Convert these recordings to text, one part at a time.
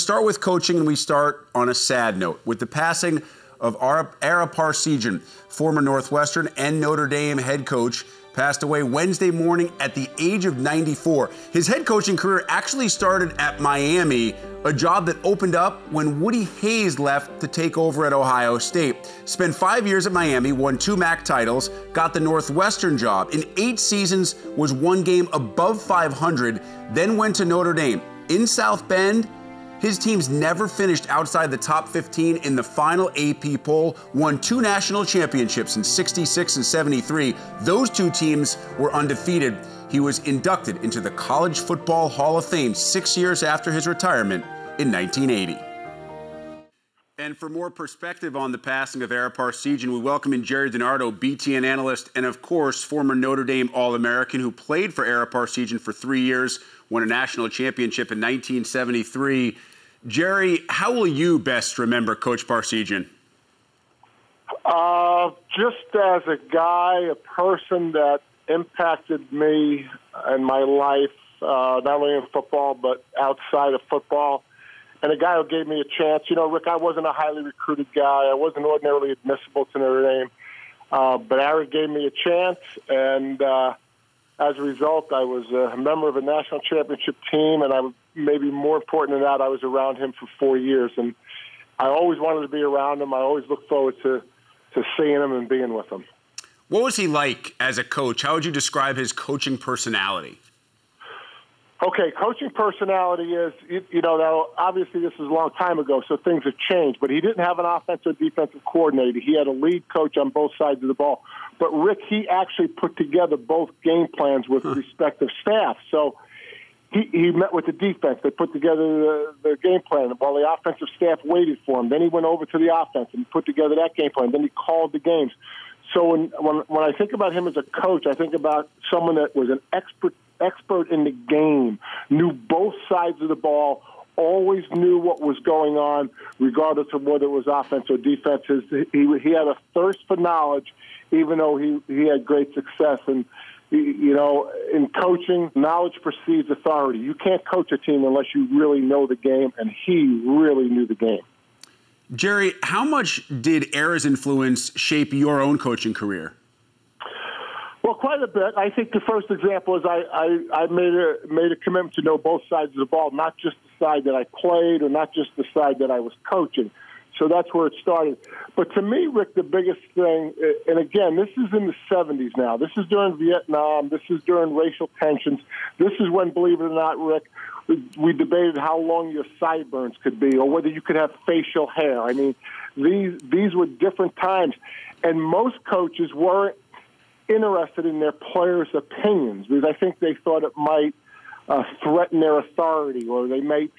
Start with coaching, and we start on a sad note with the passing of Ara Parseghian, former Northwestern and Notre Dame head coach, passed away Wednesday morning at the age of 94. His head coaching career actually started at Miami, a job that opened up when Woody Hayes left to take over at Ohio State. Spent 5 years at Miami, won 2 MAC titles, got the Northwestern job. In 8 seasons, was 1 game above 500, then went to Notre Dame. In South Bend, his teams never finished outside the top 15 in the final AP poll, won 2 national championships in '66 and '73. Those 2 teams were undefeated. He was inducted into the College Football Hall of Fame 6 years after his retirement in 1980. And for more perspective on the passing of Ara Parseghian, we welcome in Gerry DiNardo, BTN analyst, and of course, former Notre Dame All-American who played for Ara Parseghian for 3 years, won a national championship in 1973. Gerry, how will you best remember Coach Parseghian? Just as a guy, a person that impacted me in my life, not only in football, but outside of football, and a guy who gave me a chance. You know, Rick, I wasn't a highly recruited guy. I wasn't ordinarily admissible to Notre Dame, but Ara gave me a chance, and as a result, I was a member of a national championship team, and maybe more important than that, I was around him for 4 years, and I always wanted to be around him. I always looked forward to seeing him and being with him. What was he like as a coach? How would you describe his coaching personality? Okay, coaching personality is, you know, now obviously this is a long time ago, so things have changed, but he didn't have an offensive defensive coordinator. He had a lead coach on both sides of the ball. But, Rick, he actually put together both game plans with respective staff. So he met with the defense. They put together the game plan while the offensive staff waited for him. Then he went over to the offense and put together that game plan. Then he called the games. So when I think about him as a coach, I think about someone that was an expert in the game, knew both sides of the ball, always knew what was going on, regardless of whether it was offense or defense. He had a thirst for knowledge, even though he had great success. And, you know, in coaching, knowledge precedes authority. You can't coach a team unless you really know the game, and he really knew the game. Gerry, how much did Ara's influence shape your own coaching career? Well, quite a bit. I think the first example is I made a commitment to know both sides of the ball, not just the side that I played or not just the side that I was coaching. So that's where it started. But to me, Rick, the biggest thing, and again, this is in the 70s now. This is during Vietnam. This is during racial tensions. This is when, believe it or not, Rick, we debated how long your sideburns could be or whether you could have facial hair. I mean, these were different times. And most coaches weren't interested in their players' opinions because I think they thought it might threaten their authority, or they might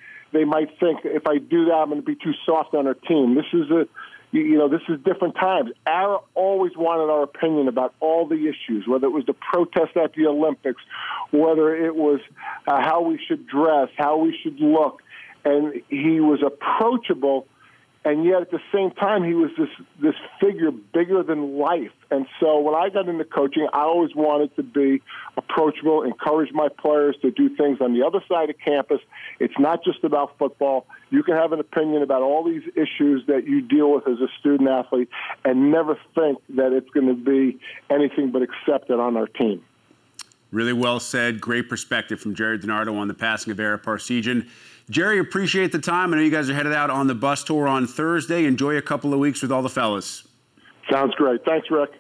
think if I do that, I'm going to be too soft on our team. This is this is different times. Ara always wanted our opinion about all the issues, whether it was the protest at the Olympics, whether it was how we should dress, how we should look, and he was approachable. And yet, at the same time, he was this figure bigger than life. And so when I got into coaching, I always wanted to be approachable, encourage my players to do things on the other side of campus. It's not just about football. You can have an opinion about all these issues that you deal with as a student athlete and never think that it's going to be anything but accepted on our team. Really well said. Great perspective from Gerry DiNardo on the passing of Ara Parseghian. Gerry, appreciate the time. I know you guys are headed out on the bus tour on Thursday. Enjoy a couple of weeks with all the fellas. Sounds great. Thanks, Rick.